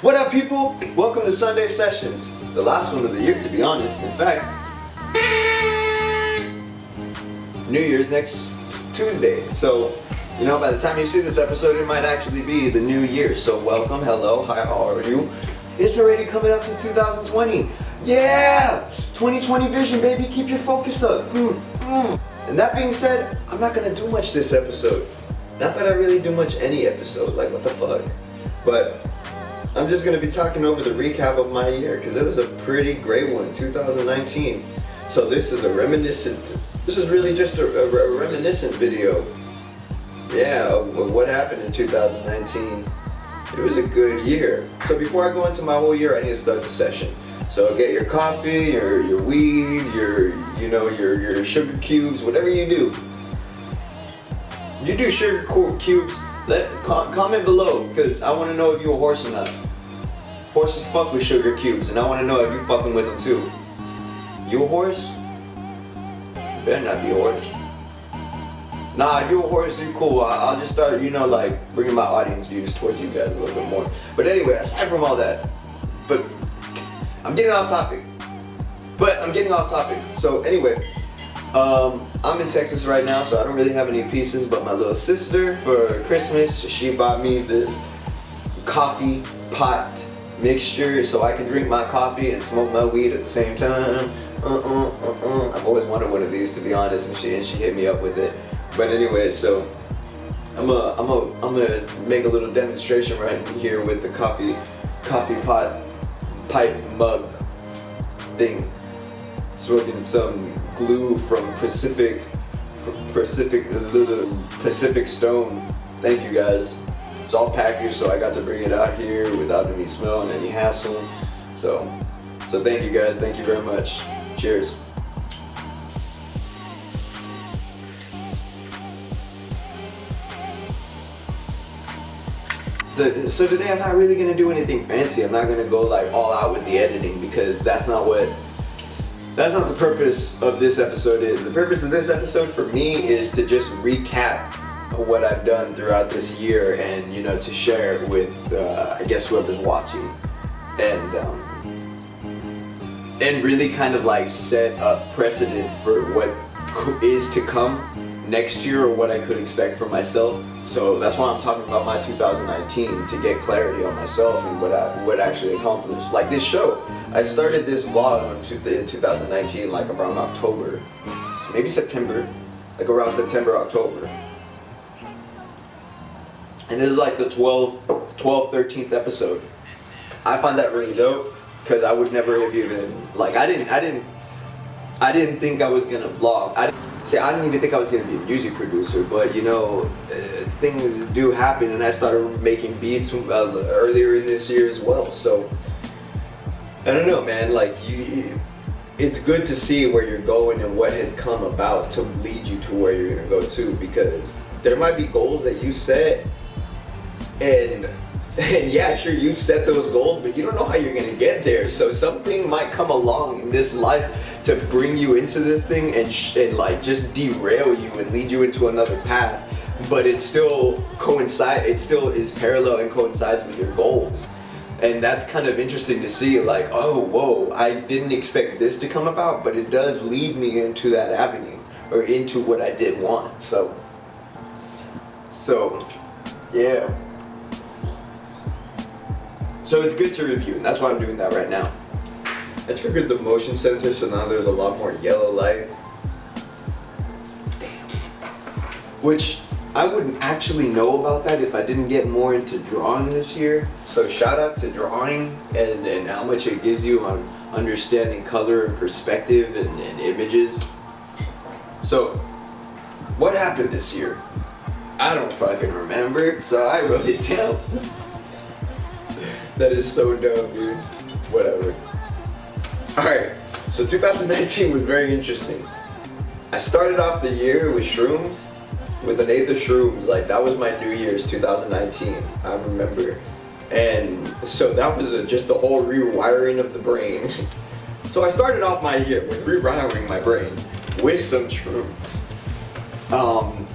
What up, people? Welcome to Sunday Sessions, the last one of the year, to be honest. In fact, New Year's next Tuesday. So, by the time you see this episode, it might actually be the new year. So welcome, hello, hi, how are you? It's already coming up to 2020. Yeah! 2020 vision, baby, keep your focus up. And that being said, I'm not gonna do much this episode. Not that I really do much any episode, like what the fuck. But I'm just gonna be talking over the recap of my year, because it was a pretty great one, 2019. So this is this is really just a reminiscent video. Yeah, of what happened in 2019. It was a good year. So before I go into my whole year, I need to start the session. So get your coffee, your weed, your sugar cubes, whatever you do. You do sugar cubes, comment below, because I want to know if you're a horse or not. Horses fuck with sugar cubes, and I want to know if you fucking with them too. You a horse? You better not be a horse. Nah, if you're a horse, you cool. I'll just start, bringing my audience views towards you guys a little bit more. But anyway, aside from all that, I'm getting off topic. So anyway, I'm in Texas right now, so I don't really have any pieces, but my little sister, for Christmas, she bought me this coffee pot mixture so I can drink my coffee and smoke my weed at the same time. I've always wanted one of these, to be honest, and she hit me up with it. But anyway, so I'm gonna make a little demonstration right here with the coffee pot pipe mug thing. Smoking some glue from Pacific Stone. Thank you guys. It's all packaged, so I got to bring it out here without any smell and any hassle. So thank you guys. Thank you very much. Cheers. So today I'm not really gonna do anything fancy. I'm not gonna go like all out with the editing, because that's not the purpose of this episode is. The purpose of this episode for me is to just recap what I've done throughout this year, and to share it with I guess whoever's watching, and really kind of like set a precedent for what is to come next year, or what I could expect from myself. So that's why I'm talking about my 2019, to get clarity on myself and what I actually accomplished. Like this show, I started this vlog in 2019, like around October, so maybe September, like around September, October. And this is like the 12th, 13th episode. I find that really dope, because I would never have even, like, I didn't think I was gonna vlog. I didn't even think I was gonna be a music producer, but things do happen, and I started making beats earlier in this year as well. So I don't know, man. Like it's good to see where you're going and what has come about to lead you to where you're gonna go to, because there might be goals that you set, and yeah, sure, you've set those goals, but you don't know how you're gonna get there. So something might come along in this life to bring you into this thing and like just derail you and lead you into another path. But it still is parallel and coincides with your goals. And that's kind of interesting to see, like, oh, whoa, I didn't expect this to come about, but it does lead me into that avenue, or into what I did want. So yeah. So it's good to review, and that's why I'm doing that right now. I triggered the motion sensor, so now there's a lot more yellow light. Damn. Which I wouldn't actually know about that if I didn't get more into drawing this year. So shout out to drawing and how much it gives you on understanding color and perspective and images. So what happened this year? I don't fucking remember, so I wrote it down. That is so dumb, dude. Whatever. Alright, so 2019 was very interesting. I started off the year with shrooms, with an eighth of shrooms. Like, that was my New Year's 2019, I remember. And so that was just the whole rewiring of the brain. So I started off my year with rewiring my brain with some shrooms. I'm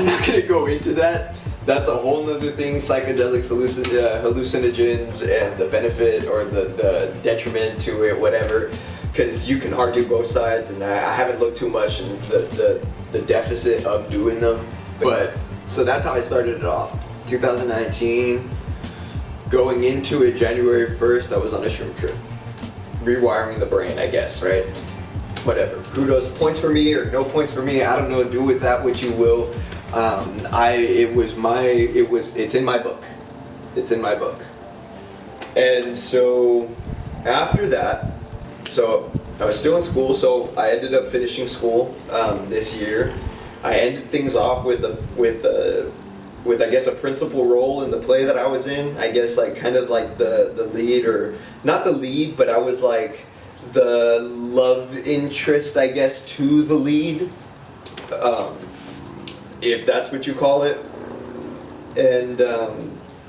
not gonna go into that. that's a whole nother thing, psychedelics, hallucinogens, and the benefit or the detriment to it, whatever, because you can argue both sides, and I haven't looked too much in the deficit of doing them, but so that's how I started it off. 2019, going into it January 1st, I was on a shroom trip. Rewiring the brain, I guess, right? Whatever. Kudos, points for me or no points for me, I don't know, do with that what you will. It's in my book. It's in my book. And so after that, so I was still in school, so I ended up finishing school this year. I ended things off with I guess a principal role in the play that I was in. I guess like kind of like the lead, or not the lead, but I was like the love interest, I guess, to the lead. If that's what you call it. And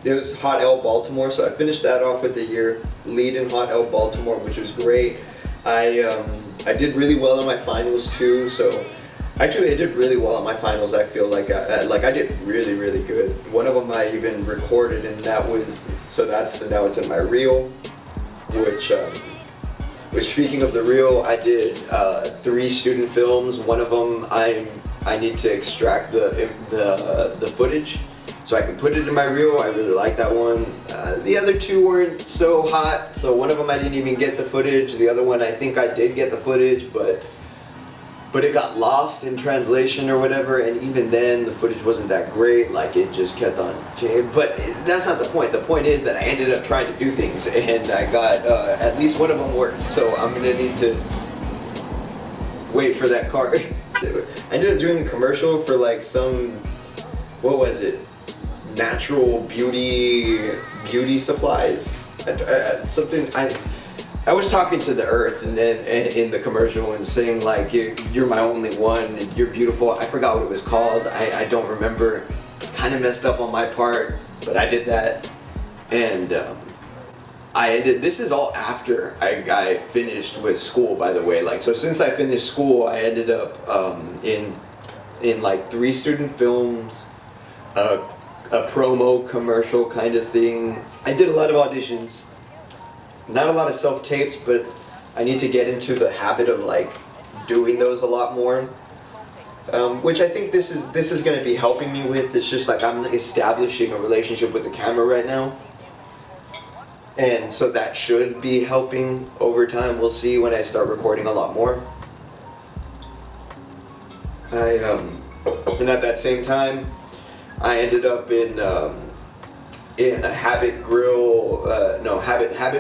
it was Hot L Baltimore, so I finished that off with the year, lead in Hot L Baltimore, which was great. I did really well in my finals too, so actually I did really well in my finals. I feel like I did really, really good. One of them I even recorded, and that was, so now it's in my reel, which speaking of the reel, I did 3 student films. One of them I need to extract the footage so I can put it in my reel. I really like that one. The other 2 weren't so hot, so one of them I didn't even get the footage. The other one I think I did get the footage, but it got lost in translation or whatever, and even then the footage wasn't that great. Like, it just kept on changing. But that's not the point. The point is that I ended up trying to do things, and I got at least one of them worked. So I'm gonna need to wait for that car. I ended up doing a commercial for like some, what was it? Natural beauty supplies. Something. I was talking to the earth and then in the commercial and saying like, you're my only one, and you're beautiful. I forgot what it was called. I don't remember. It's kind of messed up on my part, but I did that. And this is all after I finished with school, by the way. Like, so since I finished school, I ended up in like 3 student films, a promo commercial kind of thing. I did a lot of auditions. Not a lot of self-tapes, but I need to get into the habit of like doing those a lot more, which I think this is going to be helping me with. It's just like I'm establishing a relationship with the camera right now, and so that should be helping over time. We'll see when I start recording a lot more. And at that same time, I ended up in a Habit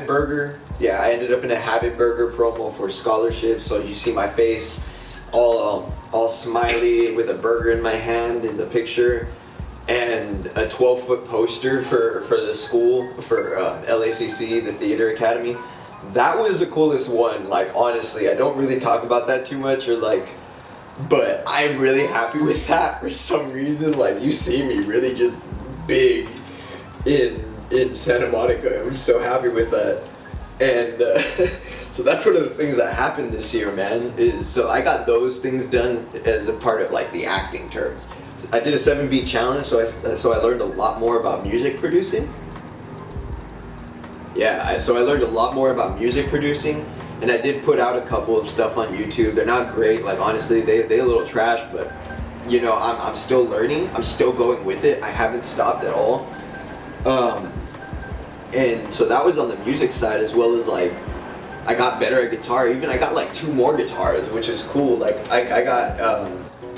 Burger. Yeah, I ended up in a Habit Burger promo for scholarships. So you see my face all smiley with a burger in my hand in the picture, and a 12-foot poster for the school, for LACC, the Theater Academy. That was the coolest one. Like, honestly, I don't really talk about that too much, or like, but I'm really happy with that for some reason. Like, you see me really just big in Santa Monica. I'm so happy with that. And so that's one of the things that happened this year, man, is so I got those things done as a part of like the acting terms. I did a 7-beat challenge, so I learned a lot more about music producing. Yeah, so I learned a lot more about music producing, and I did put out a couple of stuff on YouTube. They're not great, like honestly, they a little trash, but you know, I'm still learning. I'm still going with it. I haven't stopped at all. And so that was on the music side, as well as like I got better at guitar. Even I got like 2 more guitars, which is cool. Like I got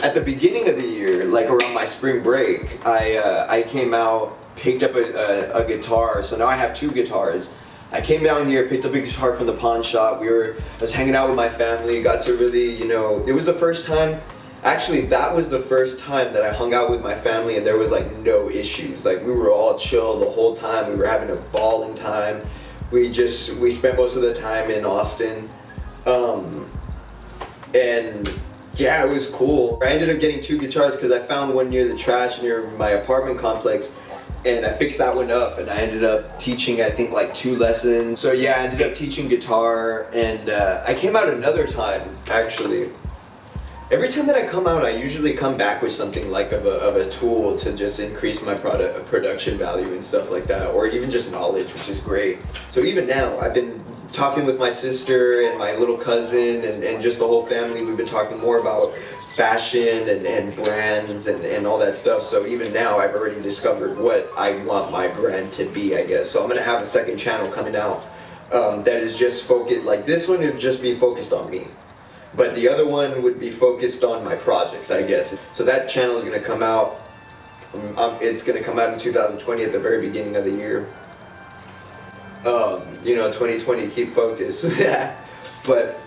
at the beginning of the year, like around my spring break, I came out, picked up a guitar. So now I have 2 guitars. I came down here, picked up a guitar from the pawn shop. I was hanging out with my family, got to really, you know, it was the first time. Actually, that was the first time that I hung out with my family and there was like no issues. Like, we were all chill the whole time. We were having a balling time. We spent most of the time in Austin. And yeah, it was cool. I ended up getting 2 guitars because I found one near the trash near my apartment complex, and I fixed that one up, and I ended up teaching, I think, like 2 lessons. So yeah, I ended up teaching guitar, and I came out another time, actually. every time that I come out, I usually come back with something like of a tool to just increase my production value and stuff like that, or even just knowledge, which is great. So even now, I've been talking with my sister and my little cousin and just the whole family. We've been talking more about fashion and brands and all that stuff. So even now, I've already discovered what I want my brand to be, I guess. So I'm gonna have a second channel coming out that is just focused, like this one would just be focused on me. But the other one would be focused on my projects, I guess. So that channel is gonna come out, it's gonna come out in 2020 at the very beginning of the year. 2020, keep focused. But,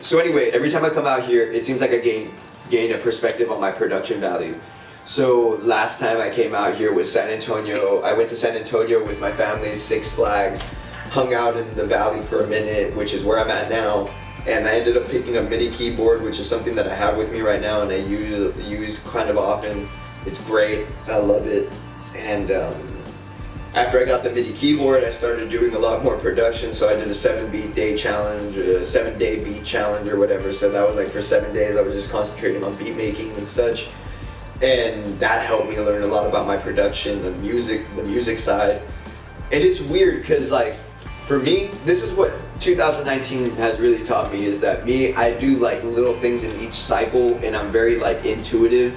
so anyway, every time I come out here, it seems like I gain a perspective on my production value. So last time I came out here was San Antonio. I went to San Antonio with my family, Six Flags, hung out in the valley for a minute, which is where I'm at now. And I ended up picking a MIDI keyboard, which is something that I have with me right now and I use kind of often. It's great, I love it. And after I got the MIDI keyboard, I started doing a lot more production. So I did a 7-day challenge, a 7-day beat challenge or whatever. So that was like for 7 days, I was just concentrating on beat making and such. And that helped me learn a lot about my production, the music side. And it's weird because like, for me, this is what 2019 has really taught me, is that I do like little things in each cycle, and I'm very like intuitive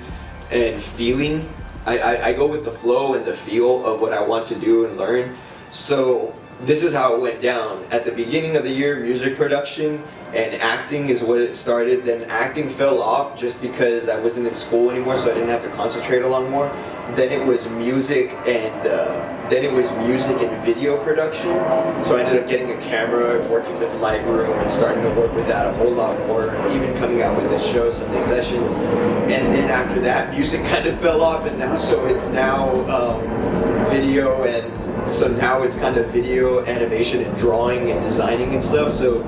and feeling. I go with the flow and the feel of what I want to do and learn. So this is how it went down. At the beginning of the year, music production and acting is what it started. Then acting fell off just because I wasn't in school anymore, so I didn't have to concentrate a lot more. Then it was music and video production. So I ended up getting a camera, working with Lightroom, and starting to work with that a whole lot more, even coming out with this show, Sunday Sessions. And then after that, music kind of fell off, and now video, and so now it's kind of video, animation, and drawing and designing and stuff. So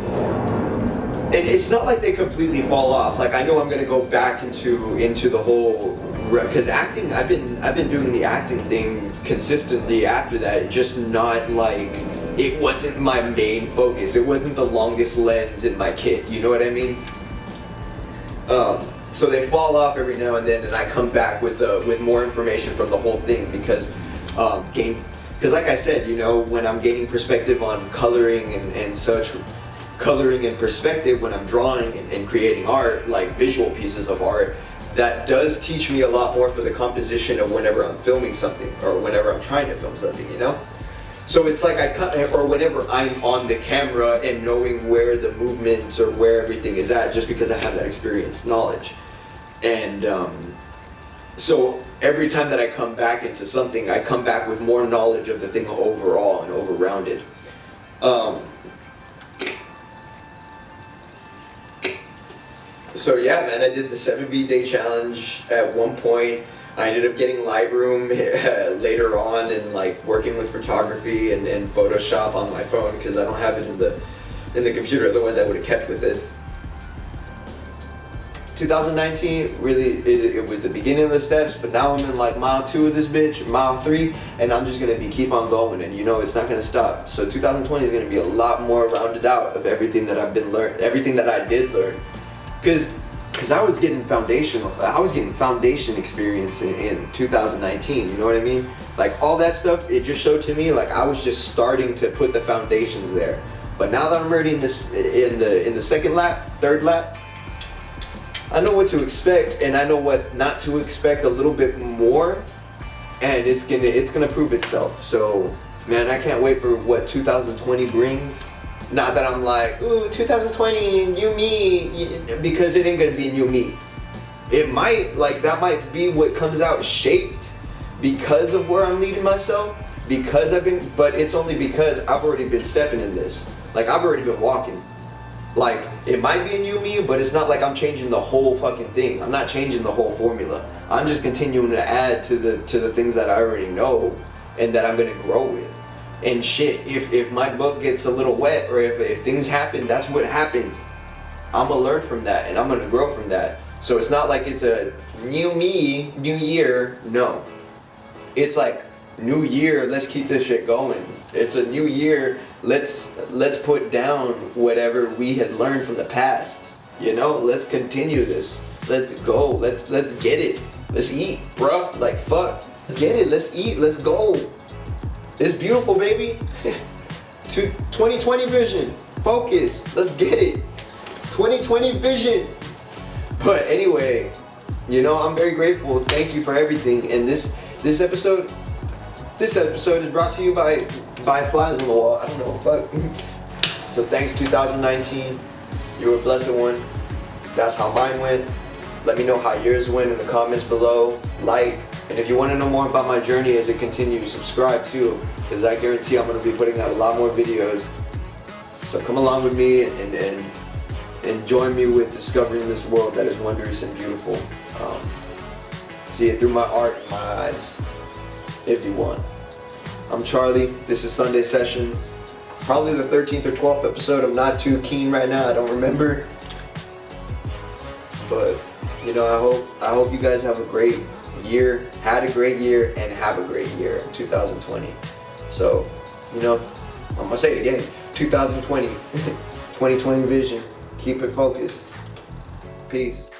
it's not like they completely fall off. Like I know I'm gonna go back into the whole, because acting, I've been doing the acting thing consistently after that, just not like, it wasn't my main focus. It wasn't the longest lens in my kit, you know what I mean? So they fall off every now and then, and I come back with more information from the whole thing, because like I said, when I'm gaining perspective on coloring and such, coloring and perspective when I'm drawing and creating art, like visual pieces of art, that does teach me a lot more for the composition of whenever I'm filming something or whenever I'm trying to film something, So it's like or whenever I'm on the camera and knowing where the movements or where everything is at, just because I have that experience knowledge. And so every time that I come back into something, I come back with more knowledge of the thing overall and over-rounded. So yeah, man, I did the 7-day challenge at one point. I ended up getting Lightroom later on, and like working with photography and Photoshop on my phone, because I don't have it in the computer, otherwise I would have kept with it. 2019 really it was the beginning of the steps, but now I'm in like mile 2 of this bitch, mile 3, and I'm just gonna keep on going, and it's not gonna stop. So 2020 is gonna be a lot more rounded out of everything that I did learn. Because I was getting foundation experience in 2019, you know what I mean? Like all that stuff, it just showed to me like I was just starting to put the foundations there. But now that I'm already in the second lap, third lap, I know what to expect, and I know what not to expect a little bit more, and it's gonna prove itself. So man, I can't wait for what 2020 brings. Not that I'm like, ooh, 2020, new me, because it ain't gonna be new me. It might, that might be what comes out shaped because of where I'm leading myself, but it's only because I've already been stepping in this. Like, I've already been walking. Like, it might be a new me, but it's not like I'm changing the whole fucking thing. I'm not changing the whole formula. I'm just continuing to add to the things that I already know and that I'm gonna grow with. And shit, if my book gets a little wet, or if things happen, that's what happens. I'm gonna learn from that, and I'm gonna grow from that. So it's not like it's a new me, new year. No, it's like new year. Let's keep this shit going. It's a new year. Let's put down whatever we had learned from the past. Let's continue this. Let's go. Let's get it. Let's eat, bruh. Like fuck. Let's get it. Let's eat. Let's go. It's beautiful, baby. 2020 vision. Focus. Let's get it. 2020 vision. But anyway, you know, I'm very grateful. Thank you for everything. And this episode is brought to you by Flies on the Wall. I don't know, fuck. So thanks 2019. You were a blessed one. That's how mine went. Let me know how yours went in the comments below. Like, and if you want to know more about my journey as it continues, subscribe too, because I guarantee I'm going to be putting out a lot more videos. So come along with me and join me with discovering this world that is wondrous and beautiful. See it through my art and my eyes, if you want. I'm Charlie. This is Sunday Sessions. Probably the 13th or 12th episode. I'm not too keen right now. I don't remember. But you know, I hope you guys have a great year, had a great year, and have a great year in 2020. So, you know, I'm gonna say it again. 2020, 2020 vision. Keep it focused. Peace.